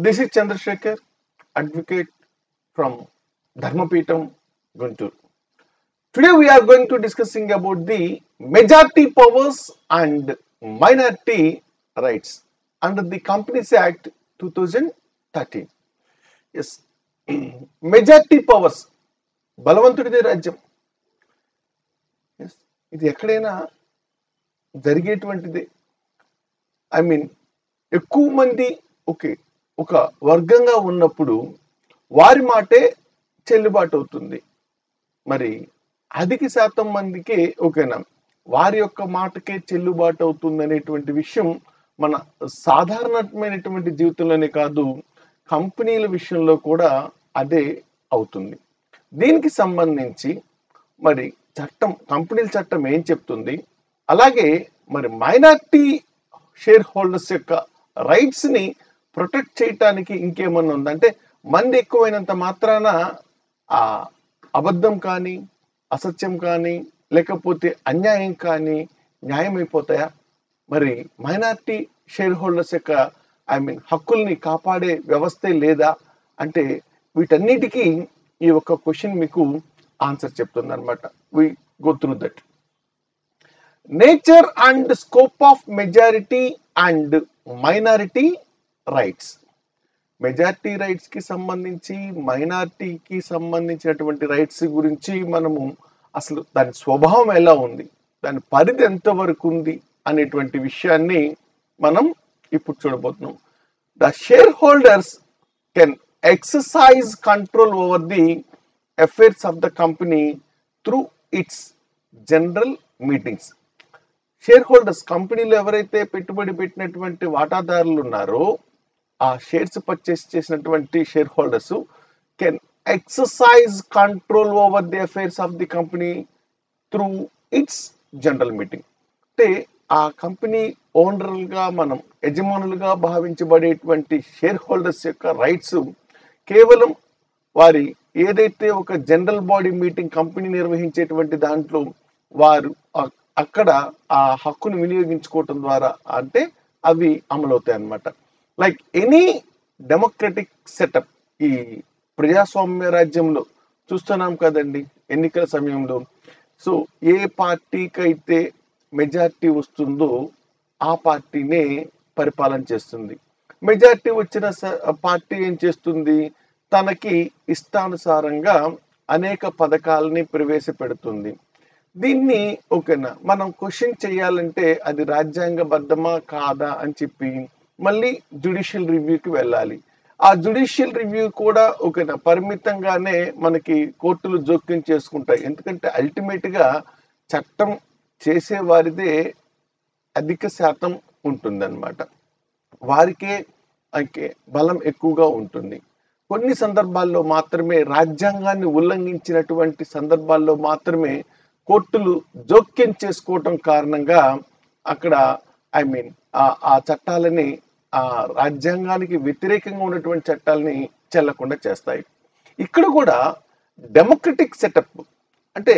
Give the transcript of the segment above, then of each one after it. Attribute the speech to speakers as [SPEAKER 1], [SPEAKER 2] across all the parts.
[SPEAKER 1] This is Chandrasekhar, advocate from Dharmapeetham, Guntur. Today we are going to discussing about the majority powers and minority rights under the Companies Act 2013. Yes, majority powers, బలవంతుడిదే రాజ్యం. ఇది ఎక్కడైనా జరిగేటువంటిది. ఎక్కువ మంది ఒక వర్గంగా ఉన్నప్పుడు వారి మాటే చెల్లుబాటు అవుతుంది. మరి అధిక శాతం మందికి ఓకేనా వారి యొక్క మాటకే చెల్లుబాటు అవుతుంది అనేటువంటి విషయం మన సాధారణమైనటువంటి జీవితంలోనే కాదు, కంపెనీల విషయంలో కూడా అదే అవుతుంది. దీనికి సంబంధించి మరి కంపెనీల చట్టం ఏం చెప్తుంది, అలాగే మరి మైనారిటీ షేర్ హోల్డర్స్ యొక్క రైట్స్ ని ప్రొటెక్ట్ చేయటానికి ఇంకేమన్నా ఉందంటే, మంది ఎక్కువైనంత మాత్రాన ఆ అబద్ధం కానీ అసత్యం కానీ లేకపోతే అన్యాయం కానీ న్యాయం అయిపోతాయా? మరి మైనారిటీ షేర్ హోల్డర్స్ యొక్క హక్కుల్ని కాపాడే వ్యవస్థే లేదా అంటే, వీటన్నిటికీ ఈ ఒక్క క్వశ్చన్ మీకు ఆన్సర్ చెప్తుంది అనమాట. We go through that. Nature and scope of majority and minority rights. Majority rights కి సంబంధించి మైనారిటీకి సంబంధించినటువంటి రైట్స్ గురించి మనము అసలు దాని స్వభావం ఎలా ఉంది, దాని పరిధి ఎంతవరకు ఉంది అనేటువంటి విషయాన్ని మనం ఇప్పుడు చూడబోతున్నాం. The share holders can exercise control over the affairs of the company through it's general meetings. Share holders, కంపెనీలో ఎవరైతే పెట్టుబడి పెట్టినటువంటి వాటాదారులు ఉన్నారో ఆ షేర్స్ పర్చేస్ చేసినటువంటి share holders can exercise control over the affairs of the company through it's general meeting. అంటే ఆ కంపెనీ ఓనర్లుగా మనం యజమానులుగా భావించబడేటువంటి షేర్ హోల్డర్స్ యొక్క రైట్స్ కేవలం వారి ఏదైతే ఒక జనరల్ బాడీ మీటింగ్ కంపెనీ నిర్వహించేటువంటి దాంట్లో వారు అక్కడ ఆ హక్కును వినియోగించుకోవటం ద్వారా అంటే అవి అమలవుతాయి అన్నమాట. లైక్ ఎనీ డెమోక్రటిక్ సెటప్, ఈ ప్రజాస్వామ్య రాజ్యంలో చూస్తున్నాం కదండి, ఎన్నికల సమయంలో సో ఏ పార్టీకి అయితే మెజారిటీ వస్తుందో ఆ పార్టీనే పరిపాలన చేస్తుంది. మెజారిటీ వచ్చిన పార్టీ ఏం చేస్తుంది, తనకి ఇష్టానుసారంగా అనేక పథకాలని ప్రవేశపెడుతుంది. దీన్ని ఓకేనా మనం క్వశ్చన్ చేయాలంటే అది రాజ్యాంగబద్ధమా కాదా అని చెప్పి మళ్ళీ జ్యుడిషియల్ రివ్యూకి వెళ్ళాలి. ఆ జ్యుడిషియల్ రివ్యూ కూడా ఓకేనా పరిమితంగానే మనకి కోర్టులు జోక్యం చేసుకుంటాయి. ఎందుకంటే అల్టిమేట్ గా చట్టం చేసే వారిదే అధిక శాతం ఉంటుందన్నమాట, వారికే బలం ఎక్కువగా ఉంటుంది. కొన్ని సందర్భాల్లో మాత్రమే, రాజ్యాంగాన్ని ఉల్లంఘించినటువంటి సందర్భాల్లో మాత్రమే కోర్టులు జోక్యం చేసుకోవటం కారణంగా అక్కడ ఆ చట్టాలని, ఆ రాజ్యాంగానికి వ్యతిరేకంగా ఉన్నటువంటి చట్టాలని చెల్లకుండా చేస్తాయి. ఇక్కడ కూడా డెమోక్రటిక్ సెటప్ అంటే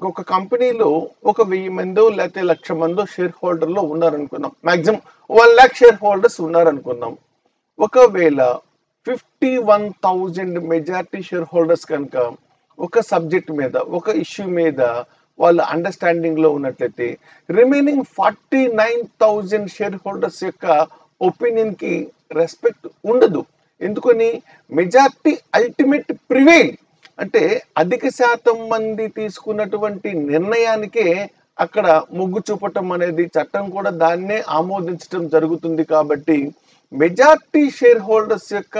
[SPEAKER 1] ఒక కంపెనీలో 1000 మందో లేకపోతే 1,00,000 మందో షేర్ హోల్డర్లో ఉన్నారనుకుందాం, మాక్సిమం 1,00,000 షేర్ హోల్డర్స్ ఉన్నారనుకుందాం. ఒకవేళ 51,000 మెజారిటీ షేర్ హోల్డర్స్ కనుక ఒక సబ్జెక్ట్ మీద, ఒక ఇష్యూ మీద వాళ్ళ అండర్స్టాండింగ్ లో ఉన్నట్లయితే రిమైనింగ్ 49,000 షేర్ హోల్డర్స్ యొక్క ఒపీనియన్ కి రెస్పెక్ట్ ఉండదు. ఎందుకని? మెజారిటీ అల్టిమేట్ ప్రివైల్ అంటే అధిక శాతం మంది తీసుకున్నటువంటి నిర్ణయానికే అక్కడ మొగ్గు చూపటం అనేది, చట్టం కూడా దాన్నే ఆమోదించడం జరుగుతుంది. కాబట్టి మెజారిటీ షేర్ హోల్డర్స్ యొక్క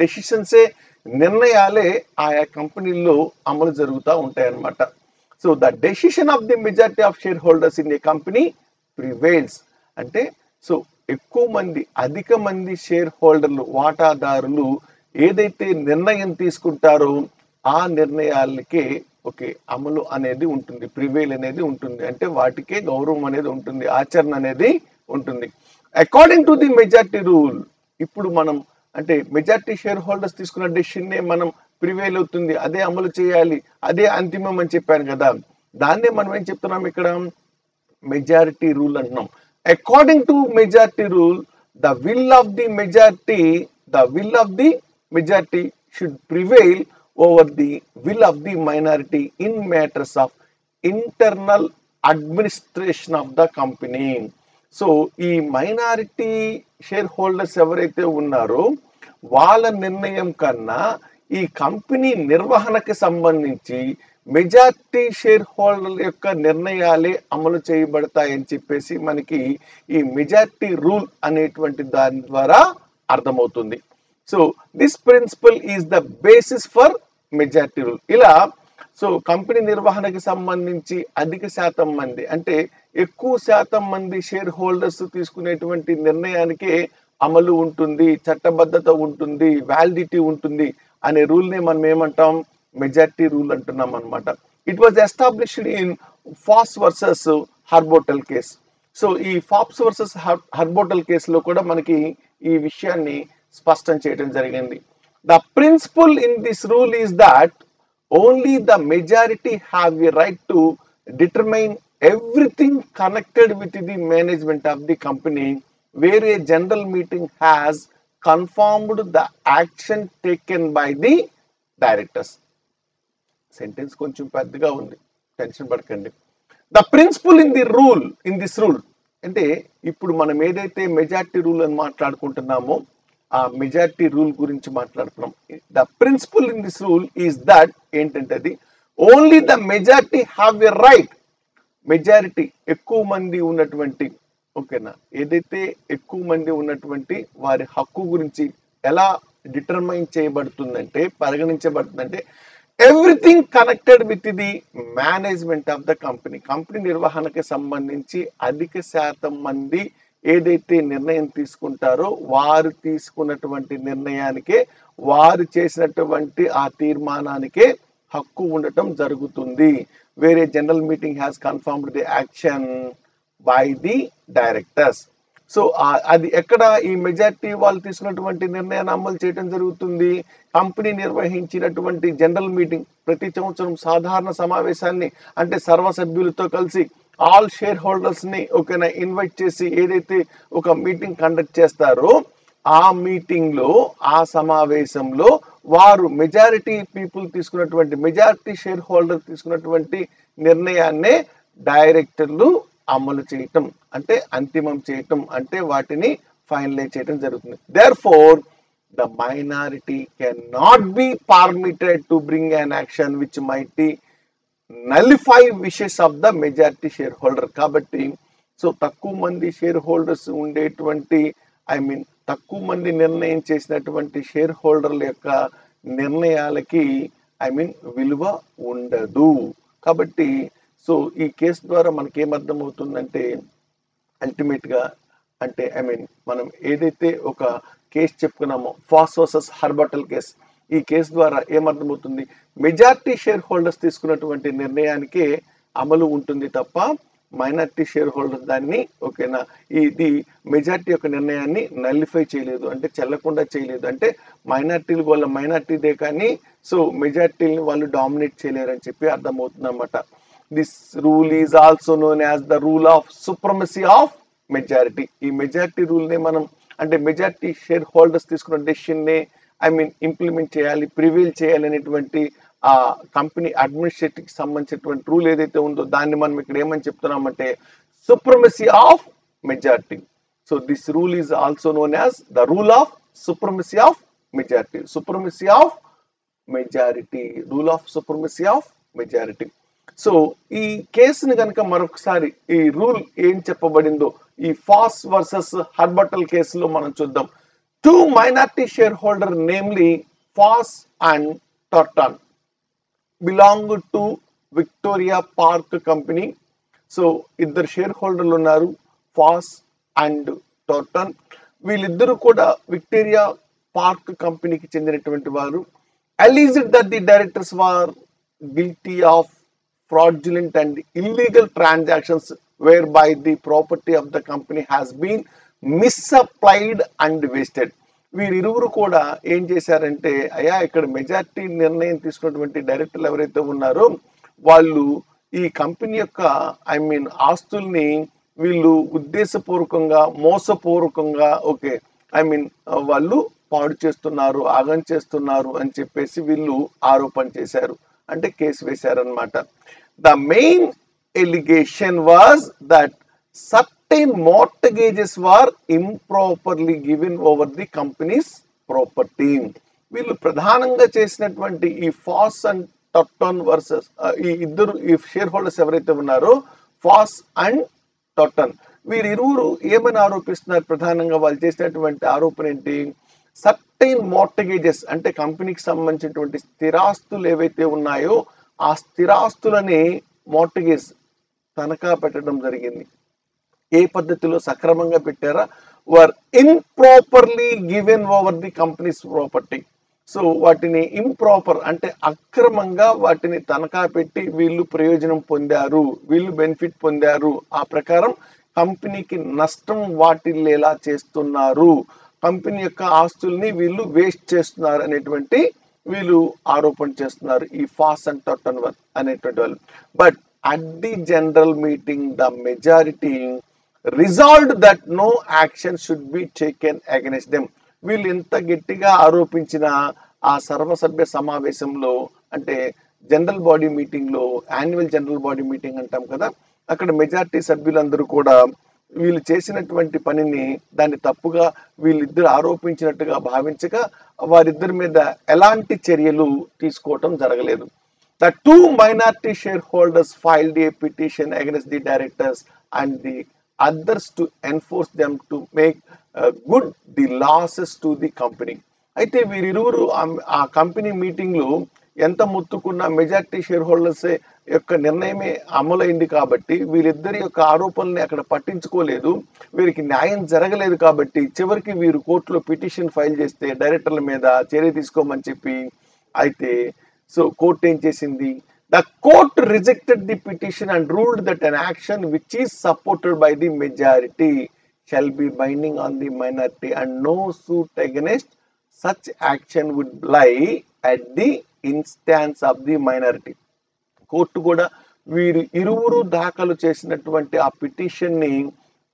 [SPEAKER 1] డెసిషన్సే, నిర్ణయాలే ఆయా కంపెనీల్లో అమలు జరుగుతూ ఉంటాయి అన్నమాట. So the decision of the majority of share holders in a company prevails అంటే సో ఎక్కువ మంది, అధిక మంది షేర్ హోల్డర్లు, వాటాదారులు ఏదైతే నిర్ణయం తీసుకుంటారో ఆ నిర్ణయాలకే అమలు అనేది ఉంటుంది, ప్రివైల్ అనేది ఉంటుంది. అంటే వాటికే గౌరవం అనేది ఉంటుంది, ఆచరణ అనేది ఉంటుంది. According to the majority rule, ఇప్పుడు మనం అంటే మెజారిటీ షేర్ హోల్డర్స్ తీసుకున్న డెసిషన్ నే మనం ప్రివైల్ అవుతుంది, అదే అమలు చేయాలి, అదే అంతిమం అని చెప్పాను కదా, దాన్నే మనం ఏం చెప్తున్నాం ఇక్కడ, మెజారిటీ రూల్ అంటున్నాం. According to majority rule, the will of the majority the will of the majority should prevail over the will of the minority in matters of internal administration of the company. So ఈ minority share holders ఎవరైతే ఉన్నారో వాళ్ళ నిర్ణయం కన్నా ఈ company నిర్వహణకి సంబంధించి majority share holder యొక్క నిర్ణయాలే అమలు చేయబడతాయని చెప్పేసి మనకి ఈ మెజార్టీ రూల్ అనేటువంటి దాని ద్వారా అర్థమవుతుంది. So this principle is the basis for majority rule. ఇలా సో కంపెనీ నిర్వహణకి సంబంధించి అధిక శాతం మంది అంటే ఎక్కువ శాతం మంది షేర్ హోల్డర్స్ తీసుకునేటువంటి నిర్ణయానికే అమలు ఉంటుంది, చట్టబద్ధత ఉంటుంది, వ్యాలిడిటీ ఉంటుంది అనే రూల్ ని మనం ఏమంటాం, మెజార్టీ రూల్ అంటున్నాం అనమాట. It was established in Foss versus Harbottle case. So ఈ ఫాప్స్ వర్సెస్ హర్బోటల్ కేసులో కూడా మనకి ఈ విషయాన్ని స్పష్టం చేయడం జరిగింది. The principle in this rule is that only the majority have a right to determine everything connected with the management of the company, where a general meeting has confirmed the action taken by the directors. Sentence కొంచెం పెద్దగా ఉంది, tension పడకండి. The principle in this rule అంటే ఇప్పుడు మనం ఏదైతే majority rule అని మాట్లాడుకుంటున్నామో ఆ మెజారిటీ రూల్ గురించి మాట్లాడుతున్నాం. The principle in this rule is that ఏంటంటే అది only the majority have a right. Majority ఎక్కువ మంది ఉన్నటువంటి ఓకేనా ఏదైతే ఎక్కువ మంది ఉన్నటువంటి వారి హక్కు గురించి ఎలా డిటర్మైన్ చేయబడుతుందంటే పరిగణించబడుతుందంటే everything connected with the management of the company. Company నిర్వహణకి సంబంధించి అధిక శాతం మంది ఏదైతే నిర్ణయం తీసుకుంటారో వారు తీసుకున్నటువంటి నిర్ణయానికే, వారు చేసినటువంటి ఆ తీర్మానానికే హక్కు ఉండటం జరుగుతుంది. వేరే general meeting has confirmed the action by the directors. So అది ఎక్కడ ఈ మెజారిటీ వాళ్ళు తీసుకున్నటువంటి నిర్ణయాన్ని అమలు చేయడం జరుగుతుంది. కంపెనీ నిర్వహించినటువంటి జనరల్ మీటింగ్ ప్రతి సంవత్సరం సాధారణ సమావేశాన్ని అంటే సర్వసభ్యులతో కలిసి ఆల్ షేర్ హోల్డర్స్ ని ఓకేనా ఇన్వైట్ చేసి ఏదైతే ఒక మీటింగ్ కండక్ట్ చేస్తారో ఆ మీటింగ్ లో ఆ సమావేశంలో వారు మెజారిటీ పీపుల్ తీసుకున్నటువంటి మెజారిటీ షేర్ హోల్డర్ తీసుకున్నటువంటి నిర్ణయాన్నే డైరెక్టర్లు అమలు చేయటం అంటే అంతిమం చేయటం అంటే వాటిని ఫైనలైజ్ చేయటం జరుగుతుంది. Therefore the minority can not be permitted to bring an action which might be nullify wishes of the majority share holder. కాబట్టి సో తక్కువ మంది షేర్ హోల్డర్స్ ఉండేటువంటి తక్కువ మంది నిర్ణయం చేసినటువంటి షేర్ హోల్డర్ల యొక్క నిర్ణయాలకి విలువ ఉండదు. కాబట్టి సో ఈ కేసు ద్వారా మనకి ఏమర్థం అవుతుందంటే అల్టిమేట్ గా అంటే మనం ఏదైతే ఒక కేసు చెప్పుకున్నామో ఫాస్ వర్సెస్ హర్బటల్ కేసు, ఈ కేసు ద్వారా ఏమర్థమవుతుంది, మెజారిటీ షేర్ హోల్డర్స్ తీసుకున్నటువంటి నిర్ణయానికే అమలు ఉంటుంది తప్ప మైనారిటీ షేర్ హోల్డర్ దాన్ని ఓకేనా ఇది మెజారిటీ యొక్క నిర్ణయాన్ని నల్లిఫై చేయలేదు అంటే చెల్లకుండా చేయలేదు అంటే మైనారిటీలు వాళ్ళ మైనారిటీదే కానీ సో మెజారిటీని వాళ్ళు డామినేట్ చేయలేరు అని చెప్పి అర్థమవుతుంది అన్నమాట. This rule is also known as the rule of supremacy of majority. ఈ మెజారిటీ రూల్ నే మనం అంటే మెజారిటీ షేర్ హోల్డర్స్ తీసుకున్న డెసిషన్ నే ఇంప్లిమెంట్ చేయాలి, ప్రివీల్ చేయాలి అనేటువంటి ఆ కంపెనీ అడ్మినిస్ట్రేటివ్ కి సంబంధించినటువంటి రూల్ ఏదైతే ఉందో దాన్ని మనం ఇక్కడ ఏమని చెప్తున్నామంటే supremacy of majority. So this rule is also known as the rule of supremacy of majority. Supremacy of majority, rule of supremacy of majority. So ఈ కేసుని కనుక మరొకసారి ఈ రూల్ ఏం చెప్పబడిందో ఈ ఫాస్ వర్సెస్ హర్బటల్ కేసులో మనం చూద్దాం. Two minority shareholders, namely Foss and Turton, belonged to Victoria Park Company. So, ఇద్దరు షేర్ హోల్డర్లు ఉన్నారు, ఫాస్ అండ్ టోర్టన్. వీళ్ళిద్దరూ కూడా విక్టోరియా పార్క్ కంపెనీకి చెందినటువంటి వారు. Alleged that the directors were guilty of fraudulent and illegal transactions whereby the property of the company has been misapplied and wasted. వీరిరువురు కూడా ఏం చేశారంటే అయ్యా ఇక్కడ మెజారిటీ నిర్ణయం తీసుకున్నటువంటి డైరెక్టర్లు ఎవరైతే ఉన్నారో వాళ్ళు ఈ కంపెనీ యొక్క ఆస్తుల్ని వీళ్ళు ఉద్దేశపూర్వకంగా మోసపూర్వకంగా వాళ్ళు పాడు చేస్తున్నారు, ఆగం చేస్తున్నారు అని చెప్పేసి వీళ్ళు ఆరోపణ చేశారు, అంటే కేసు వేశారనమాట. The main allegation was that certain mortgages were improperly given over the company's property. వీళ్ళు ప్రధానంగా చేసినటువంటి ఈ ఫాస్ అండ్ టొట్టన్ వర్సెస్ ఈ ఇద్దరు ఈ షేర్ హోల్డర్స్ ఎవరైతే ఉన్నారో ఫాస్ అండ్ టొట్టన్, వీరిరువురు ఏమని ఆరోపిస్తున్నారు? ప్రధానంగా వాళ్ళు చేసినటువంటి ఆరోపణ ఏంటి? సర్టైన్ మోర్టగేజెస్ అంటే కంపెనీకి సంబంధించినటువంటి స్థిరాస్తులు ఏవైతే ఉన్నాయో ఆ స్థిరాస్తులని మోర్టగేజ్ తనఖా పెట్టడం జరిగింది. ఏ పద్ధతిలో సక్రమంగా పెట్టారా? Were improperly given over the company's property. So వాటిని ఇంప్రాపర్ అంటే అక్రమంగా వాటిని తనఖా పెట్టి వీళ్ళు ప్రయోజనం పొందారు, వీళ్ళు బెనిఫిట్ పొందారు, ఆ ప్రకారం కంపెనీకి నష్టం వాటిల్లేలా చేస్తున్నారు, కంపెనీ యొక్క ఆస్తుల్ని వీళ్ళు వేస్ట్ చేస్తున్నారు అనేటువంటి వీళ్ళు ఆరోపణ చేస్తున్నారు ఈ ఫాస్ అండ్ టొట్టన్ అనేటువంటి వాళ్ళు. But at the general meeting, the majority resolved that no action should be taken against them. వీళ్ళు ఎంత గట్టిగా ఆరోపించిన ఆ సర్వసభ్య సమావేశంలో అంటే జనరల్ బాడీ మీటింగ్ లో, యాన్యువల్ జనరల్ బాడీ మీటింగ్ అంటాం కదా, అక్కడ మెజారిటీ సభ్యులందరూ కూడా వీళ్ళు చేసినటువంటి పనిని దాన్ని తప్పుగా వీళ్ళిద్దరు ఆరోపించినట్టుగా భావించగా వారిద్దరి మీద ఎలాంటి చర్యలు తీసుకోవటం జరగలేదు. The two minority shareholders filed a petition against the directors and the others to enforce them to make good the losses to the company. అయితే వీరిరువురు ఆ కంపెనీ మీటింగ్ లో ఎంత ముత్తుకున్న మెజారిటీ షేర్ హోల్డర్స్ యొక్క నిర్ణయమే అమలైంది కాబట్టి వీరిద్దరి యొక్క ఆరోపణల్ని అక్కడ పట్టించుకోలేదు, వీరికి న్యాయం జరగలేదు కాబట్టి చివరికి వీరు కోర్టులో పిటిషన్ ఫైల్ చేస్తే డైరెక్టర్ల మీద చర్య తీసుకోమని చెప్పి, అయితే సో కోర్టు ఏం చేసింది? The court rejected the petition and ruled that an action which is supported by the majority shall be binding on the minority and no suit against such action would lie at the instance of the minority. Court కూడా వీరు ఇరువురు దాఖలు చేసినటువంటి ఆ petition ని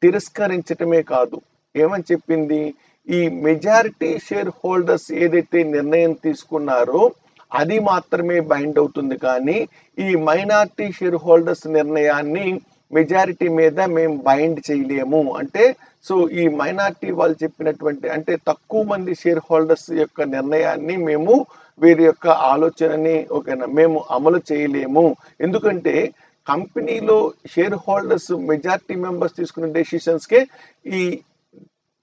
[SPEAKER 1] తిరస్కరించటమే కాదు, ఏమని చెప్పింది? ఈ మెజారిటీ షేర్ హోల్డర్స్ ఏదైతే నిర్ణయం తీసుకున్నారో అది మాత్రమే బైండ్ అవుతుంది, కానీ ఈ మైనారిటీ షేర్ హోల్డర్స్ నిర్ణయాన్ని మెజారిటీ మీద మేము బైండ్ చేయలేము. అంటే సో ఈ మైనారిటీ వాళ్ళు చెప్పినటువంటి అంటే తక్కువ మంది షేర్ హోల్డర్స్ యొక్క నిర్ణయాన్ని మేము వీరి యొక్క ఆలోచనని ఓకేనా మేము అమలు చేయలేము. ఎందుకంటే కంపెనీలో షేర్ హోల్డర్స్ మెజారిటీ మెంబర్స్ తీసుకునే డెసిషన్స్కే ఈ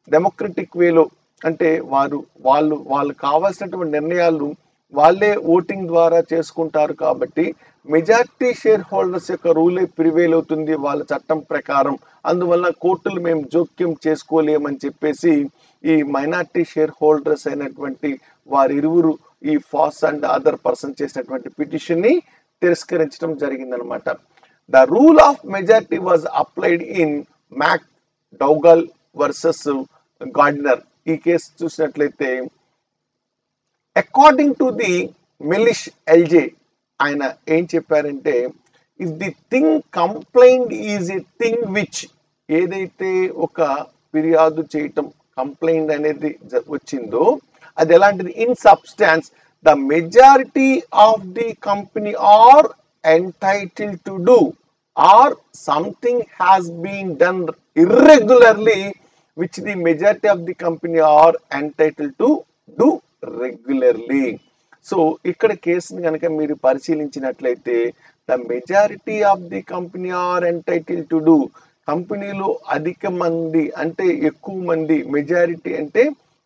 [SPEAKER 1] డెమోక్రటిక్ వేలో అంటే వాళ్ళు కావాల్సినటువంటి నిర్ణయాలు వాళ్ళే ఓటింగ్ ద్వారా చేసుకుంటారు కాబట్టి మెజారిటీ షేర్ హోల్డర్స్ యొక్క రూలే ప్రివేల్ అవుతుంది వాళ్ళ చట్టం ప్రకారం. అందువల్ల కోర్టులు మేము జోక్యం చేసుకోలేమని చెప్పేసి ఈ మైనారిటీ షేర్ హోల్డర్స్ అయినటువంటి వారిరువురు ఈ ఫాస్ అండ్ అదర్ పర్సన్ చేసినటువంటి పిటిషన్ ని తిరస్కరించడం జరిగిందనమాట. The rule of majority was applied in MacDougall versus Gardiner. ఈ కేసు చూసినట్లయితే according to the Mellish LJ ఆయన ఏం చెప్పారంటే, if the thing complaint is a thing which, ఏదైతే ఒక ఫిర్యాదు చేయటం కంప్లైంట్ అనేది వచ్చిందో అది ఎలాంటిది? In substance the majority of the company are entitled to do or something has been done irregularly which the majority of the company are entitled to do regularly. So ఇక్కడ కేసుని కనుక మీరు పరిశీలించినట్లయితే the majority of the company are entitled to do, కంపెనీలో అధిక మంది అంటే ఎక్కువ మంది, మెజారిటీ అంటే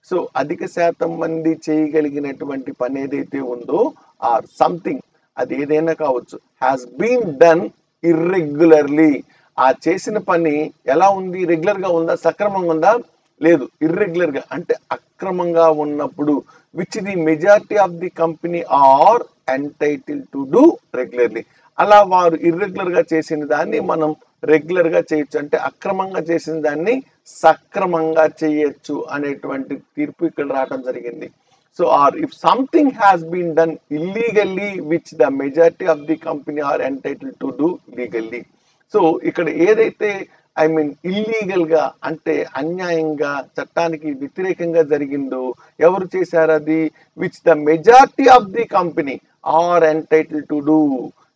[SPEAKER 1] సో అధిక శాతం మంది చేయగలిగినటువంటి పని ఏదైతే ఉందో ఆర్ సంథింగ్ అది ఏదైనా కావచ్చు, హ్యాస్ బీన్ డన్ ఇర్రెగ్యులర్లీ, ఆ చేసిన పని ఎలా ఉంది? రెగ్యులర్ గా ఉందా? సక్రమంగా ఉందా? లేదు, ఇర్రెగ్యులర్ గా అంటే అక్రమంగా ఉన్నప్పుడు which the majority of the company are entitled to do regularly. అలా వారు ఇర్రెగ్యులర్ గా చేసిన దాన్ని మనం రెగ్యులర్ గా చేయొచ్చు, అంటే అక్రమంగా చేసిన దాన్ని సక్రమంగా చేయొచ్చు అనేటువంటి తీర్పు ఇక్కడ రావడం జరిగింది. So or if something has been done illegally which the majority of the company are entitled to do legally. So ఇక్కడ ఏదైతే ఇల్లీగల్ గా అంటే అన్యాయంగా చట్టానికి వ్యతిరేకంగా జరిగిందో ఎవరు చేశారు అది, which the majority of the company are entitle to do.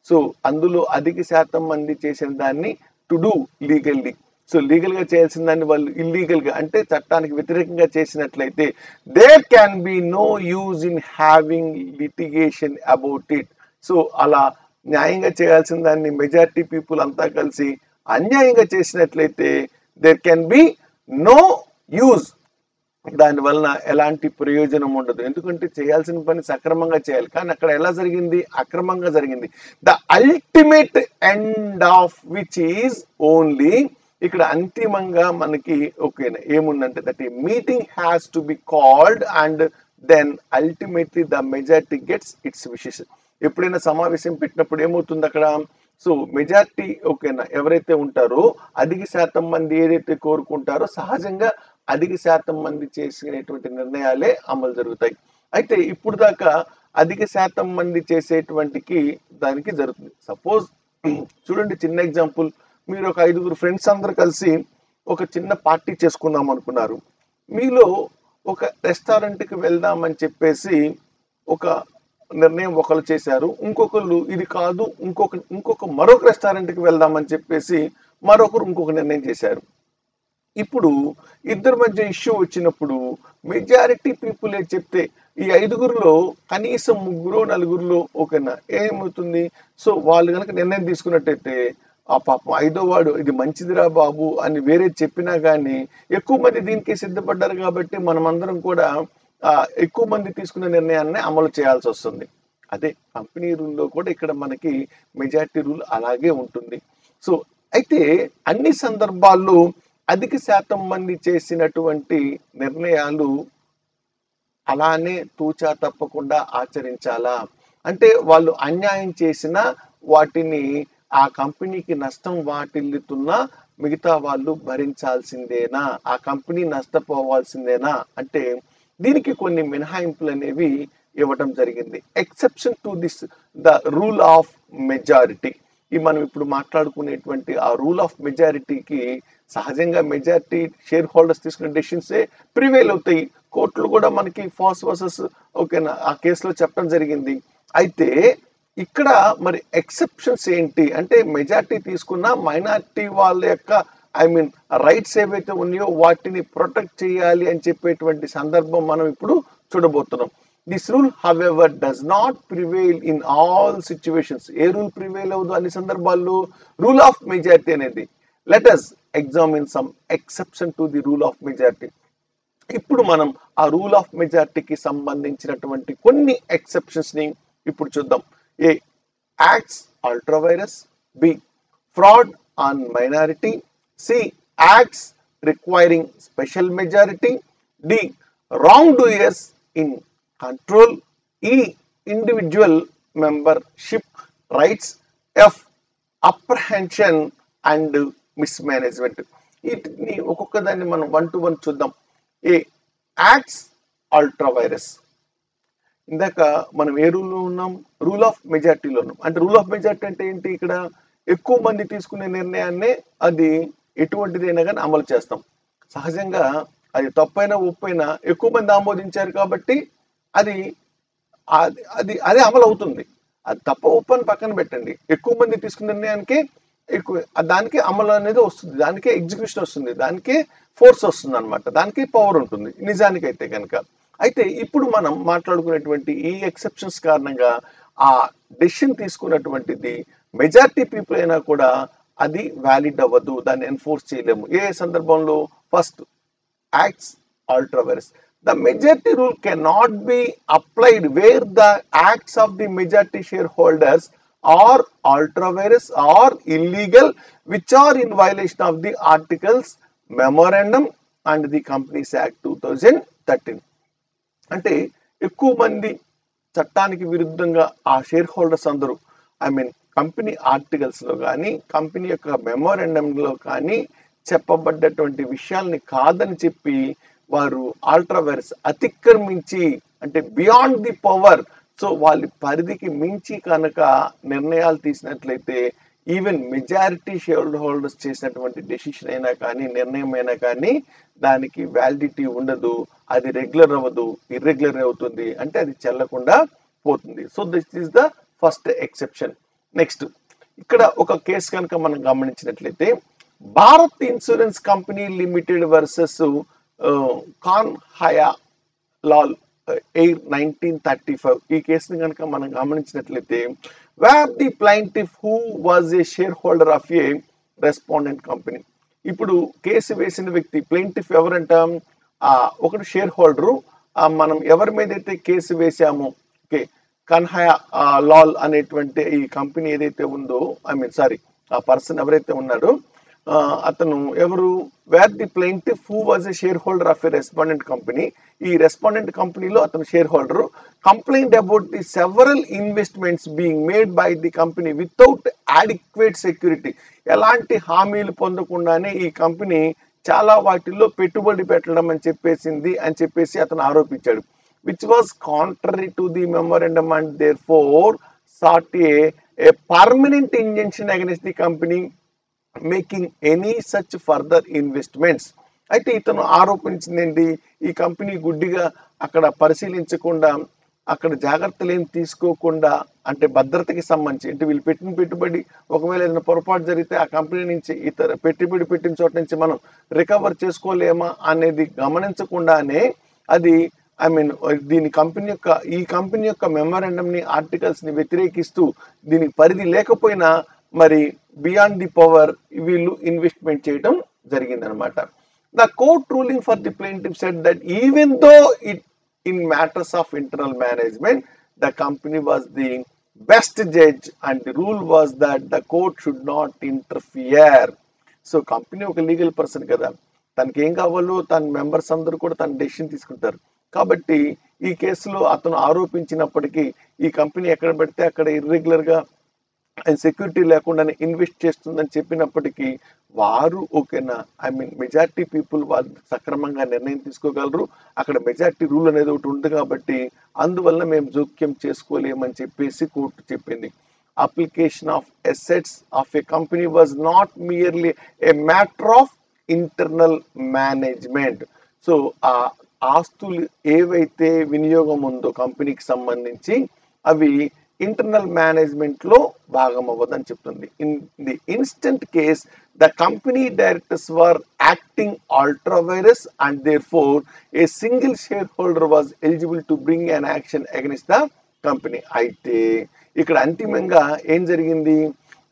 [SPEAKER 1] So అందులో అధిక శాతం మంది చేసిన దాన్ని to do legally. So legal గా చేయాల్సిన దాన్ని వాళ్ళు ఇల్లీగల్ గా అంటే చట్టానికి వ్యతిరేకంగా చేసినట్లయితే there can be no use in having litigation about it. So అలా న్యాయంగా చేయాల్సిన దాన్ని మెజారిటీ పీపుల్ అంతా కలిసి అన్యాయంగా చేసినట్లయితే there can be no use, దాని వలన ఎలాంటి ప్రయోజనం ఉండదు. ఎందుకంటే చేయాల్సిన పని సక్రమంగా చేయాలి, కానీ అక్కడ ఎలా జరిగింది, అక్రమంగా జరిగింది. The ultimate end of which is only, ఇక్కడ అంతిమంగా మనకి ఓకేనా ఏముందంటే దట్ ఈ meeting has to be called and then ultimately the majority gets its wishes. ఎప్పుడైనా సమావేశం పెట్టినప్పుడు ఏమవుతుంది అక్కడ, సో మెజారిటీ ఓకేనా ఎవరైతే ఉంటారో అధిక శాతం మంది ఏదైతే కోరుకుంటారో సహజంగా అధిక శాతం మంది చేసినటువంటి నిర్ణయాలే అమలు జరుగుతాయి. అయితే ఇప్పుడు దాకా అధిక శాతం మంది చేసేటువంటికి దానికి జరుగుతుంది. సపోజ్ చూడండి, చిన్న ఎగ్జాంపుల్, మీరు ఒక 5 ఫ్రెండ్స్ అందరు కలిసి ఒక చిన్న పార్టీ చేసుకుందాం అనుకున్నారు. మీలో ఒక రెస్టారెంట్కి వెళ్దామని చెప్పేసి ఒక నిర్ణయం ఒకరు చేశారు, ఇంకొకళ్ళు ఇది కాదు ఇంకొక మరొక రెస్టారెంట్కి వెళ్దామని చెప్పేసి మరొకరు ఇంకొక నిర్ణయం చేశారు. ఇప్పుడు ఇద్దరి మధ్య ఇష్యూ వచ్చినప్పుడు మెజారిటీ పీపుల్ చెప్తే ఈ 5గురిలో కనీసం 3-4 ఓకేనా ఏమవుతుంది, సో వాళ్ళు కనుక నిర్ణయం తీసుకున్నట్టయితే ఆ పాపం 5వ వాడు ఇది మంచిదిరా బాబు అని వేరే చెప్పినా కానీ ఎక్కువ మంది దీనికి సిద్ధపడ్డారు కాబట్టి మనమందరం కూడా ఎక్కువ మంది తీసుకున్న నిర్ణయాన్ని అమలు చేయాల్సి వస్తుంది. అదే కంపెనీ రూల్లో కూడా ఇక్కడ మనకి మెజారిటీ రూల్ అలాగే ఉంటుంది. సో అయితే అన్ని సందర్భాల్లో అధిక శాతం మంది చేసినటువంటి నిర్ణయాలు అలానే తూచా తప్పకుండా ఆచరించాలా, అంటే వాళ్ళు అన్యాయం చేసిన వాటిని ఆ కంపెనీకి నష్టం వాటిల్లుతున్నా మిగతా వాళ్ళు భరించాల్సిందేనా, ఆ కంపెనీ నష్టపోవాల్సిందేనా అంటే దీనికి కొన్ని మినహాయింపులు అనేవి ఇవ్వటం జరిగింది. Exception to this the rule of majority. ఈ మనం ఇప్పుడు మాట్లాడుకునేటువంటి ఆ రూల్ ఆఫ్ మెజారిటీకి సహజంగా మెజారిటీ షేర్ హోల్డర్స్ తీసుకునే డెసిషన్సే ప్రివేల్ అవుతాయి. కోర్టులు కూడా మనకి ఫాస్ వర్సెస్ ఓకేనా ఆ కేసులో చెప్పడం జరిగింది. అయితే ఇక్కడ మరి ఎక్సెప్షన్స్ ఏంటి అంటే మెజారిటీ తీసుకున్న మైనారిటీ వాళ్ళ యొక్క రైట్స్ ఏవైతే ఉన్నాయో వాటిని ప్రొటెక్ట్ చేయాలి అని చెప్పేటువంటి సందర్భం మనం ఇప్పుడు చూడబోతున్నాం. This rule however does not prevail in all situations. A rule prevail అవ్వదు అన్ని సందర్భాల్లో, రూల్ ఆఫ్ మెజారిటీ అనేది. Let us examine some exception to the rule of majority. ఇప్పుడు మనం ఆ రూల్ ఆఫ్ మెజారిటీకి సంబంధించినటువంటి కొన్ని ఎక్సెప్షన్స్ ని ఇప్పుడు చూద్దాం. A, acts ultra vires. B, fraud on minority. C, acts requiring special majority. D, wrong doers in control. E, individual membership rights. F, apprehension and mismanagement. వీటిని ఒక్కొక్క దాన్ని మనం 1 to 1 చూద్దాం. A, acts ultra vires. ఇందాక మనం ఏ రూల్లో ఉన్నాం, rule of మెజారిటీలో ఉన్నాం. అంటే రూల్ ఆఫ్ మెజారిటీ అంటే ఏంటి, ఇక్కడ ఎక్కువ మంది తీసుకునే నిర్ణయాన్నే అది ఎటువంటిదైనా కానీ అమలు చేస్తాం. సహజంగా అది తప్పైనా ఒప్పైనా ఎక్కువ మంది ఆమోదించారు కాబట్టి అది అది అదే అమలు అవుతుంది. అది తప్ప ఒప్పని పక్కన పెట్టండి, ఎక్కువ మంది తీసుకున్న నిర్ణయానికి ఎక్కువ దానికి అమలు అనేది వస్తుంది, దానికే ఎగ్జిక్యూషన్ వస్తుంది, దానికే ఫోర్స్ వస్తుంది అనమాట, దానికి పవర్ ఉంటుంది నిజానికైతే కనుక. అయితే ఇప్పుడు మనం మాట్లాడుకునేటువంటి ఈ ఎక్సెప్షన్స్ కారణంగా ఆ డెసిషన్ తీసుకున్నటువంటిది మెజారిటీ పీపుల్ అయినా కూడా అది వ్యాలిడ్ అవ్వదు, దాన్ని ఎన్ఫోర్స్ చేయలేము. ఏ సందర్భంలో, first acts ultra virus. The majority rule cannot be applied where the acts of the majority shareholders are ultra virus or illegal, which are in violation of the articles, memorandum and the Companies Act 2013. అంటే ఎక్కువ మంది చట్టానికి విరుద్ధంగా ఆ share holders అందరూ company articles లో కానీ company యొక్క మెమోరాండంలో కానీ చెప్పబడ్డటువంటి విషయాల్ని కాదని చెప్పి వారు అల్ట్రా వైరస్ అతిక్రమించి అంటే బియాండ్ ది పవర్, సో వాళ్ళ పరిధికి మించి కనుక నిర్ణయాలు తీసినట్లయితే ఈవెన్ మెజారిటీ షేర్ హోల్డర్స్ చేసినటువంటి డెసిషన్ అయినా కానీ, నిర్ణయం అయినా కానీ దానికి వ్యాలిడిటీ ఉండదు, అది రెగ్యులర్ అవ్వదు, ఇర్రెగ్యులర్ అవుతుంది, అంటే అది చెల్లకుండా పోతుంది. So this is the first exception. Next ఇక్కడ ఒక కేసు కనుక మనం గమనించినట్లయితే, Bharat insurance company limited versus Kanhaiya Lal AIR 1935 ఈ కేసుని కనుక మనం గమనించినట్లయితే, where the plaintiff who was a shareholder of a respondent company. ఇప్పుడు కేసు వేసిన వ్యక్తి ప్లైంటిఫ్ ఎవరంటాం, ఒకటి షేర్ హోల్డరు. మనం ఎవరి మీద అయితే కేసు వేసామో, ఓకే, కన్హయా లాల్ అనేటువంటి ఈ కంపెనీ ఏదైతే ఉందో, ఆ పర్సన్ ఎవరైతే ఉన్నాడో అతను ఎవరు, where the plaintiff who was a shareholder of a respondent company. ఈ రెస్పాండెంట్ కంపెనీలో అతను shareholder. Complaint about the several investments being made by the company without adequate security. ఎలాంటి హామీలు పొందకుండానే ఈ కంపెనీ చాలా వాటిల్లో పెట్టుబడి పెట్టడం అని చెప్పేసి అతను ఆరోపించాడు. which was contrary to the memorandum and therefore sought a permanent injunction against the company making any such further investments. అయితే ఇతను ఆరోపించింది ఏంటి, ఈ కంపెనీ గుడ్డిగా అక్కడ పరిశీలించకుండా, అక్కడ జాగ్రత్తలు ఏం తీసుకోకుండా, అంటే భద్రతకి సంబంధించి, అంటే వీళ్ళు పెట్టిన పెట్టుబడి ఒకవేళ ఏదైనా పొరపాటు జరిగితే ఆ కంపెనీ నుంచి ఇతర పెట్టుబడి పెట్టిన చోట నుంచి మనం రికవర్ చేసుకోలేమా అనేది గమనించకుండానే అది ఈ కంపెనీ యొక్క మెమరాండం ని, ఆర్టికల్స్ ని వ్యతిరేకిస్తూ దీనికి పరిధి లేకపోయినా మరి బియాండ్ ది పవర్ వీళ్ళు ఇన్వెస్ట్మెంట్ చేయడం జరిగిందనమాట. The court ruling for the plaintiff said that even though it in matters of internal management the company was the best judge and the rule was that the court should not interfere. So company ఒక legal person కదా, తనకి ఏం కావాలో తన members అందరూ కూడా తన decision తీసుకుంటారు. కాబట్టి ఈ కేసులో అతను ఆరోపించినప్పటికీ ఈ కంపెనీ ఎక్కడ పెడితే అక్కడ ఇర్రెగ్యులర్ గా సెక్యూరిటీ లేకుండానే ఇన్వెస్ట్ చేస్తుందని చెప్పినప్పటికీ వారు ఓకేనా, మెజారిటీ పీపుల్ వాళ్ళు సక్రమంగా నిర్ణయం తీసుకోగలరు, అక్కడ మెజారిటీ రూల్ అనేది ఒకటి ఉంది కాబట్టి అందువల్ల మేము జోక్యం చేసుకోలేమని చెప్పేసి కోర్టు చెప్పింది. Application of assets of A company was not merely A matter of internal management. So ఆ ఆస్తులు ఏవైతే వినియోగం ఉందో కంపెనీకి సంబంధించి అవి ఇంటర్నల్ మేనేజ్మెంట్ లో భాగం అవ్వదని చెప్తుంది. In the instant case the company directors were acting ultra vires and therefore a single share holder was eligible to bring an action against the company. అయితే ఇక్కడ అంతిమంగా ఏం జరిగింది,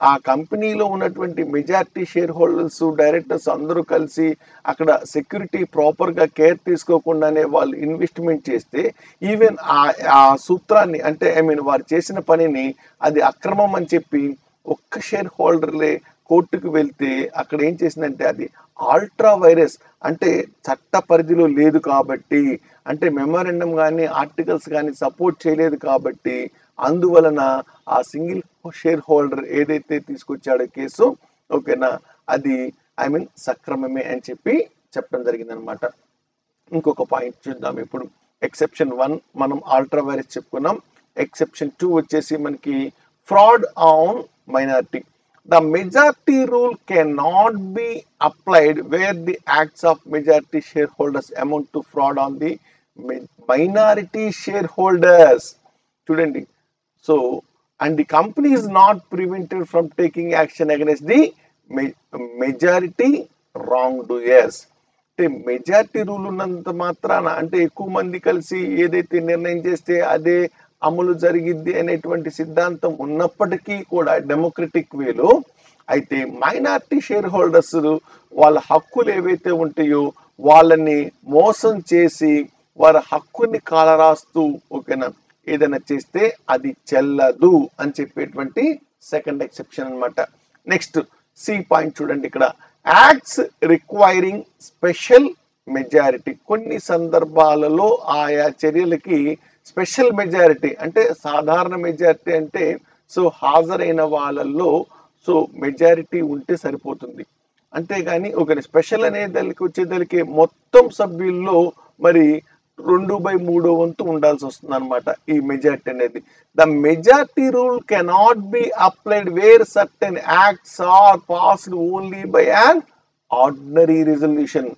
[SPEAKER 1] ఆ కంపెనీలో ఉన్నటువంటి మెజారిటీ షేర్ హోల్డర్స్, డైరెక్టర్స్ అందరూ కలిసి అక్కడ సెక్యూరిటీ ప్రాపర్ గా కేర్ తీసుకోకుండానే వాళ్ళు ఇన్వెస్ట్మెంట్ చేస్తే, ఈవెన్ ఆ సూత్రాన్ని అంటే వారు చేసిన పనిని అది అక్రమం అని చెప్పి ఒక్క షేర్ హోల్డర్లే కోర్టుకు వెళ్తే అక్కడ ఏం చేసిందంటే అది అల్ట్రా వైరస్, అంటే చట్ట పరిధిలో లేదు కాబట్టి, అంటే మెమోరాండం కానీ ఆర్టికల్స్ కానీ సపోర్ట్ చేయలేదు కాబట్టి అందువలన ఆ సింగిల్ షేర్ హోల్డర్ ఏదైతే తీసుకొచ్చాడో కేసు, ఓకేనా, అది సక్రమమే అని చెప్పి చెప్పడం జరిగింది అనమాట. ఇంకొక పాయింట్ చూద్దాం ఇప్పుడు. ఎక్సెప్షన్ 1 మనం అల్ట్రా వైరస్ చెప్పుకున్నాం. ఎక్సెప్షన్ 2 వచ్చేసి మనకి fraud on minority. The majority rule cannot be applied where the acts of majority shareholders amount to fraud on the minority shareholders. చూడండి, so and the company is not prevented from taking action against the majority wrongdoers. అంటే majority rule ఉన్నంత మాత్రాన, అంటే ఎక్కువ మంది కలిసి ఏదైతే నిర్ణయం చేస్తే అదే అమలు జరిగిద్ది అనేటువంటి సిద్ధాంతం ఉన్నప్పటికీ కూడా డెమోక్రటిక్ వేలో, అయితే మైనారిటీ షేర్ హోల్డర్స్ వాళ్ళ హక్కులు ఏవైతే ఉంటాయో వాళ్ళని మోసం చేసి వారి హక్కుని కాలరాస్తూ ఓకేనా ఏదైనా చేస్తే అది చెల్లదు అని చెప్పేటువంటి సెకండ్ ఎక్సెప్షన్ అన్నమాట. నెక్స్ట్ సి పాయింట్ చూడండి, ఇక్కడ యాక్ట్స్ రిక్వైరింగ్ స్పెషల్ మెజారిటీ. కొన్ని సందర్భాలలో ఆయా చర్యలకి స్పెషల్ మెజారిటీ, అంటే సాధారణ మెజారిటీ అంటే సో హాజరైన వాళ్ళల్లో సో మెజారిటీ ఉంటే సరిపోతుంది, అంతేగాని ఒక స్పెషల్ అనే దానికి వచ్చేదానికి మొత్తం సభ్యుల్లో మరి 2/3 వంతు ఉండాల్సి వస్తుంది అనమాట ఈ మెజారిటీ అనేది. The majority rule cannot be applied where certain acts are passed only by an ordinary resolution.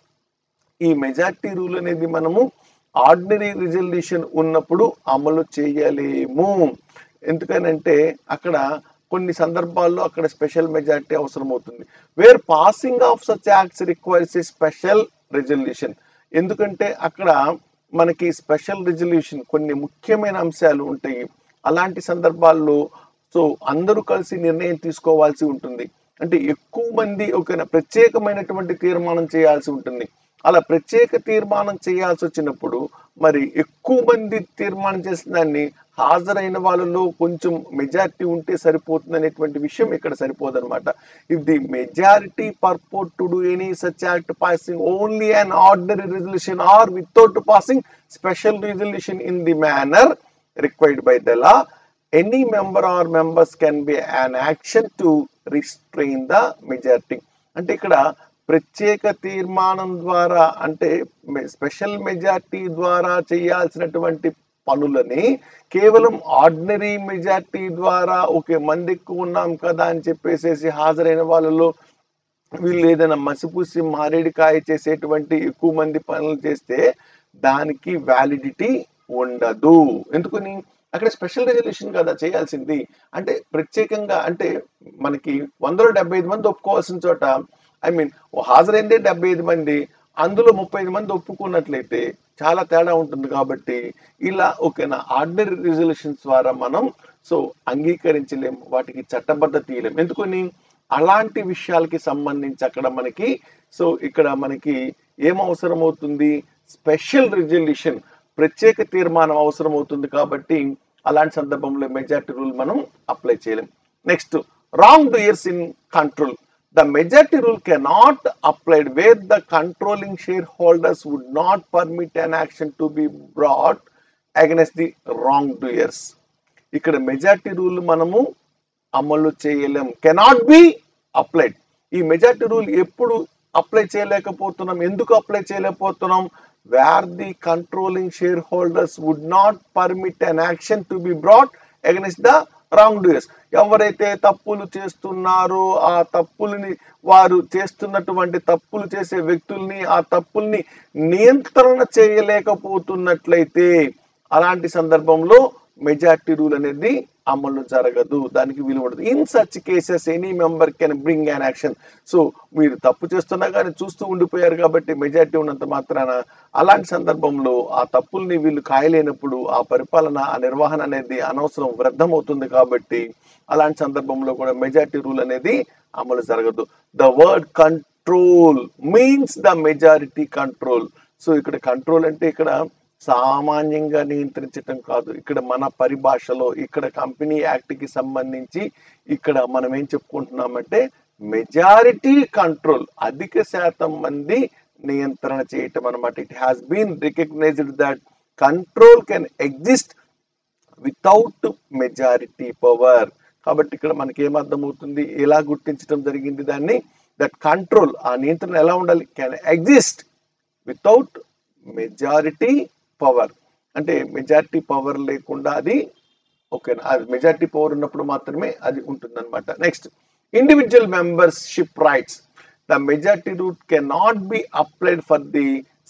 [SPEAKER 1] ఈ మెజారిటీ రూల్ అనేది మనము ఆర్డినరీ రిజల్యూషన్ ఉన్నప్పుడు అమలు చేయలేము. ఎందుకనంటే అక్కడ కొన్ని సందర్భాల్లో అక్కడ స్పెషల్ మెజారిటీ అవసరం అవుతుంది. Where passing of such acts requires a special resolution. ఎందుకంటే అక్కడ మనకి స్పెషల్ రిజల్యూషన్ కొన్ని ముఖ్యమైన అంశాలు ఉంటాయి. అలాంటి సందర్భాల్లో సో అందరూ కలిసి నిర్ణయం తీసుకోవాల్సి ఉంటుంది. అంటే ఎక్కువ మంది ఒక ప్రత్యేకమైనటువంటి తీర్మానం చేయాల్సి ఉంటుంది. అలా ప్రత్యేక తీర్మానం చేయాల్సి వచ్చినప్పుడు మరి ఎక్కువ మంది తీర్మానం చేసిన దాన్ని హాజరైన వాళ్ళలో కొంచెం మెజారిటీ ఉంటే సరిపోతుంది అనేటువంటి విషయం ఇక్కడ సరిపోదు అనమాట. If the majority purport to do any such act passing only an ordinary resolution or without passing special resolution in the manner required by the law, any member or members can be an action to restrain the majority. అంటే ఇక్కడ ప్రత్యేక తీర్మానం ద్వారా అంటే special majority ద్వారా చేయాల్సినటువంటి పనులని కేవలం ఆర్డినరీ మెజారిటీ ద్వారా ఓకే మంది ఎక్కువ ఉన్నాం కదా అని చెప్పేసి హాజరైన వాళ్ళలో వీళ్ళు ఏదైనా మసిపూసి మారేడికాయ చేసేటువంటి ఎక్కువ మంది పనులు చేస్తే దానికి వ్యాలిడిటీ ఉండదు. ఎందుకని అక్కడ స్పెషల్ రెజల్యూషన్ కదా చేయాల్సింది. అంటే ప్రత్యేకంగా అంటే మనకి 175 మంది ఒప్పుకోవాల్సిన చోట హాజరైందే 75 మంది, అందులో 35 మంది ఒప్పుకున్నట్లయితే చాలా తేడా ఉంటుంది. కాబట్టి ఇలా ఓకేనా ఆర్డినరీ రిజల్యూషన్స్ ద్వారా మనం సో అంగీకరించలేము, వాటికి చట్టబద్ధత ఇవ్వలేము. ఎందుకని అలాంటి విషయాలకి సంబంధించి అక్కడ మనకి సో ఇక్కడ మనకి ఏం అవసరం అవుతుంది, స్పెషల్ రిజల్యూషన్ ప్రత్యేక తీర్మానం అవసరం అవుతుంది. కాబట్టి అలాంటి సందర్భంలో మెజారిటీ రూల్ మనం అప్లై చేయలేం. Next wrong doers in control. The majority rule cannot applied where the controlling shareholders would not permit an action to be brought against the wrongdoers. ఇక్కడ మెజారిటీ రూల్ మనము అమలు చేయలేం, కెనాట్ బి అప్లైడ్. ఈ majority rule ఎప్పుడు apply చేయలేకపోతున్నాం, ఎందుకు apply చేయలేకపోతున్నాం? Where the controlling share holders would not permit an action to be brought against the wrong doers. ఎవరైతే తప్పులు చేస్తున్నారో ఆ తప్పుల్ని వారు చేస్తున్నటువంటి తప్పులు చేసే వ్యక్తుల్ని ఆ తప్పుల్ని నియంత్రణ చేయలేకపోతున్నట్లయితే అలాంటి సందర్భంలో మెజారిటీ రూల్ అనేది అమలు జరగదు, దానికి విలువ ఉండదు. In such cases any member can bring an action. So మీరు తప్పు చేస్తున్నా కానీ చూస్తూ ఉండిపోయారు కాబట్టి మెజారిటీ ఉన్నంత మాత్రాన అలాంటి సందర్భంలో ఆ తప్పుల్ని వీళ్ళు కాయలేనప్పుడు ఆ పరిపాలన ఆ నిర్వహణ అనేది అనవసరం వ్యర్థం అవుతుంది. కాబట్టి అలాంటి సందర్భంలో కూడా మెజారిటీ రూల్ అనేది అమలు జరగదు. The word control means the majority control. So ఇక్కడ కంట్రోల్ అంటే ఇక్కడ సామాన్యంగా నియంత్రించటం కాదు, ఇక్కడ మన పరిభాషలో ఇక్కడ కంపెనీ యాక్ట్ కి సంబంధించి ఇక్కడ మనం ఏం చెప్పుకుంటున్నామంటే మెజారిటీ కంట్రోల్, అధిక శాతం మంది నియంత్రణ చేయటం అనమాట. It has been recognised that control can exist without majority power. కాబట్టి ఇక్కడ మనకి ఏమర్థమవుతుంది, ఎలా గుర్తించడం జరిగింది దాన్ని, దట్ కంట్రోల్ ఆ నియంత్రణ ఎలా ఉండాలి, can exist without majority power. అంటే మెజారిటీ పవర్ లేకుండా అది ఓకేనా, అది మెజారిటీ పవర్ ఉన్నప్పుడు మాత్రమే అది ఉంటుంది అనమాట. Next individual membership rights. The majority rule cannot be applied for the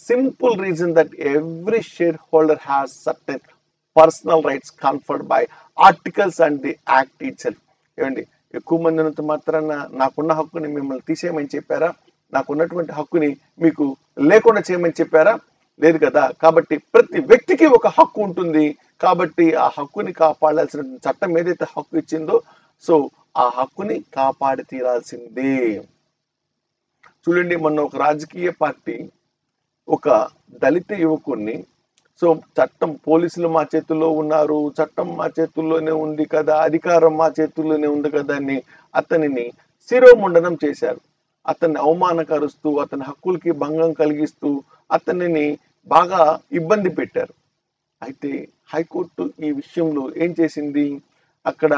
[SPEAKER 1] simple reason that every share holder has certain personal rights conferred by articles and the act it self. ఏమండి ఎక్కువ మంది ఉన్నంత మాత్రాన నాకున్న హక్కుని మిమ్మల్ని తీసేయమని చెప్పారా, నాకున్నటువంటి హక్కుని మీకు లేకుండా చేయమని చెప్పారా? లేదు కదా. కాబట్టి ప్రతి వ్యక్తికి ఒక హక్కు ఉంటుంది. కాబట్టి ఆ హక్కుని కాపాడాల్సిన చట్టం ఏదైతే హక్కు ఇచ్చిందో సో ఆ హక్కుని కాపాడి తీరాల్సిందే. చూడండి, మొన్న ఒక రాజకీయ పార్టీ ఒక దళిత యువకుడిని సో చట్టం పోలీసులు మా చేతుల్లో ఉన్నారు, చట్టం మా చేతుల్లోనే ఉంది కదా, అధికారం మా చేతుల్లోనే ఉంది కదా అని అతనిని శిరోముండనం చేశారు. అతన్ని అవమానకరుస్తూ అతని హక్కులకి భంగం కలిగిస్తూ అతనిని బాగా ఇబ్బంది పెట్టారు. అయితే హైకోర్టు ఈ విషయంలో ఏం చేసింది, అక్కడ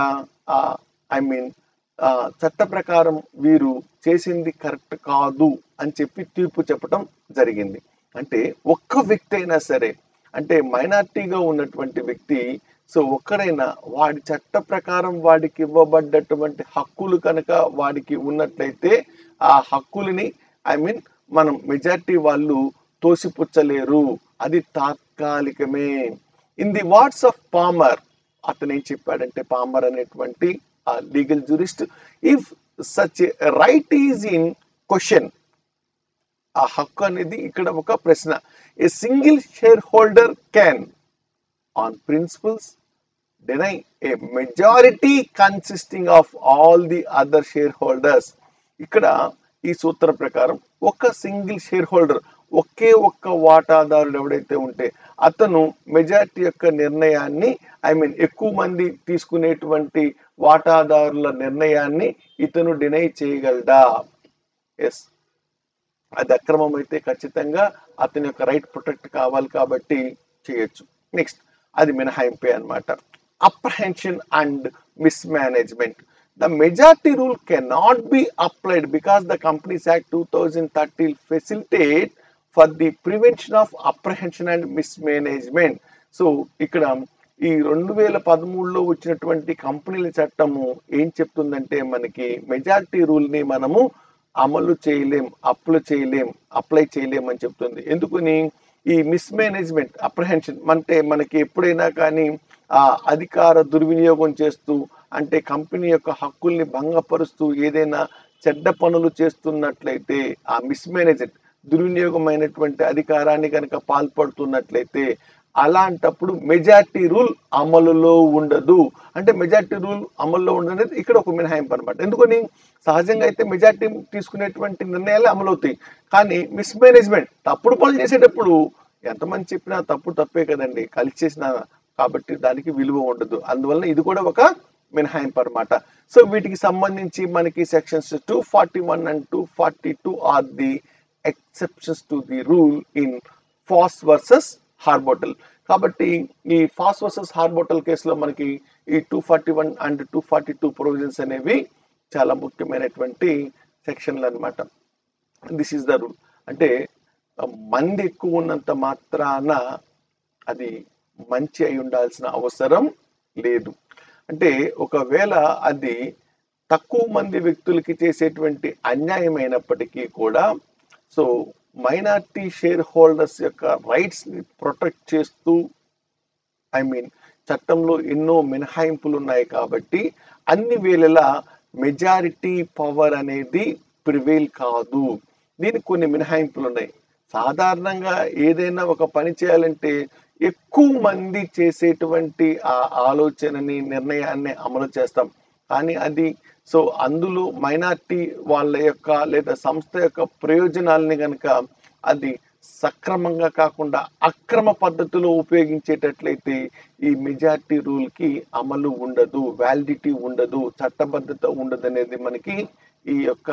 [SPEAKER 1] చట్ట ప్రకారం వీరు చేసింది కరెక్ట్ కాదు అని చెప్పి తీర్పు చెప్పడం జరిగింది. అంటే ఒక్క వ్యక్తి అయినా సరే అంటే మైనారిటీగా ఉన్నటువంటి వ్యక్తి సో ఒక్కడైనా వాడి చట్ట ప్రకారం వాడికి ఇవ్వబడ్డటువంటి హక్కులు కనుక వాడికి ఉన్నట్లయితే ఆ హక్కులని మనం మెజారిటీ వాళ్ళు తోసిపుచ్చలేరు, అది తాత్కాలికమే. In the words of Palmer, అతను ఏం చెప్పాడంటే పామర్ అనేటువంటి legal jurist, if such right is in question, ఆ హక్కు అనేది ఇక్కడ ఒక ప్రశ్న, a single share holder can on principles deny a majority consisting of all the other shareholders. ఇక్కడ ఈ సూత్ర ప్రకారం ఒక సింగిల్ షేర్ హోల్డర్, ఒకే ఒక్క వాటాదారుడు ఎవడైతే ఉంటే అతను మెజారిటీ యొక్క నిర్ణయాన్ని ఎక్కువ మంది తీసుకునేటువంటి వాటాదారుల నిర్ణయాన్ని ఇతను డినై చేయగలడా? ఎస్, అది అక్రమం అయితే ఖచ్చితంగా అతని యొక్క రైట్ ప్రొటెక్ట్ కావాలి కాబట్టి చేయొచ్చు. నెక్స్ట్, అది మినహాయింపే అన్నమాట. Apprehension and mismanagement. The majority rule cannot be applied because the Companies Act 2013 facilitate for the prevention of apprehension and mismanagement. So ఇక్కడ ఈ 2013లో వచ్చినటువంటి కంపెనీల చట్టము ఏం చెప్తుందంటే మనకి మెజారిటీ రూల్ ని మనము అమలు చేయలేం, అప్లై చేయలేం అని చెప్తుంది. ఎందుకని? ఈ మిస్మేనేజ్మెంట్, అప్రహెన్షన్ అంటే మనకి ఎప్పుడైనా కానీ అధికార దుర్వినియోగం చేస్తూ, అంటే కంపెనీ యొక్క హక్కుల్ని భంగపరుస్తూ ఏదైనా చెడ్డ పనులు చేస్తున్నట్లయితే, ఆ మిస్మేనేజ్మెంట్ దుర్వినియోగమైనటువంటి అధికారాన్ని కనుక పాల్పడుతున్నట్లయితే అలాంటప్పుడు మెజారిటీ రూల్ అమలులో ఉండదు. అంటే మెజారిటీ రూల్ అమల్లో ఉండదు ఇక్కడ ఒక మినహాయింపు అనమాట. ఎందుకని? సహజంగా అయితే మెజారిటీ తీసుకునేటువంటి నిర్ణయాలే అమలవుతాయి, కానీ మిస్మేనేజ్మెంట్, తప్పుడు పనులు చేసేటప్పుడు ఎంతమంది చెప్పినా తప్పే కదండి, కలిసి చేసిన, కాబట్టి దానికి విలువ ఉండదు. అందువల్ల ఇది కూడా ఒక మినహాయింపు అనమాట. సో వీటికి సంబంధించి మనకి sections 241 and 242 are the exceptions to the rule in Foss versus Harbottle. కాబట్టి ఈ ఫాస్ వర్సెస్ హార్బోటల్ కేసులో మనకి ఈ 241 and 242 ప్రొవిజన్స్ అనేవి చాలా ముఖ్యమైనటువంటి సెక్షన్లు అనమాట. This is the rule. అంటే మంది ఎక్కువ ఉన్నంత మాత్రాన అది మంచి అయి ఉండాల్సిన అవసరం లేదు. అంటే ఒకవేళ అది తక్కువ మంది వ్యక్తులకి చేసేటువంటి అన్యాయమైనప్పటికీ కూడా సో మైనారిటీ షేర్ హోల్డర్స్ యొక్క రైట్స్ ని ప్రొటెక్ట్ చేస్తూ చట్టంలో ఎన్నో మినహాయింపులు ఉన్నాయి కాబట్టి అన్ని వేళలా మెజారిటీ పవర్ అనేది ప్రివేల్ కాదు. దీనికి కొన్ని మినహాయింపులు ఉన్నాయి. సాధారణంగా ఏదైనా ఒక పని చేయాలంటే ఎక్కువ మంది చేసేటువంటి ఆ ఆలోచనని, నిర్ణయాన్ని అమలు చేస్తాం, కానీ అది సో అందులో మైనారిటీ వాళ్ళ యొక్క లేదా సంస్థ యొక్క ప్రయోజనాలని కనుక అది సక్రమంగా కాకుండా అక్రమ పద్ధతిలో ఉపయోగించేటట్లయితే ఈ మెజారిటీ రూల్ కి అమలు ఉండదు, వ్యాలిడిటీ ఉండదు, చట్టబద్ధత ఉండదు అనేది మనకి ఈ యొక్క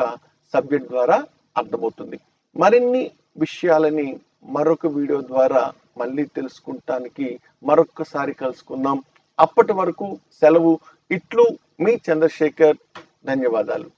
[SPEAKER 1] సబ్జెక్ట్ ద్వారా అర్థమవుతుంది. మరిన్ని విషయాలని మరొక వీడియో ద్వారా మళ్ళీ తెలుసుకుంటానికి మరొకసారి కలుసుకుందాం. అప్పటి వరకు సెలవు. ఇట్లు మీ చంద్రశేఖర్. ధన్యవాదాలు.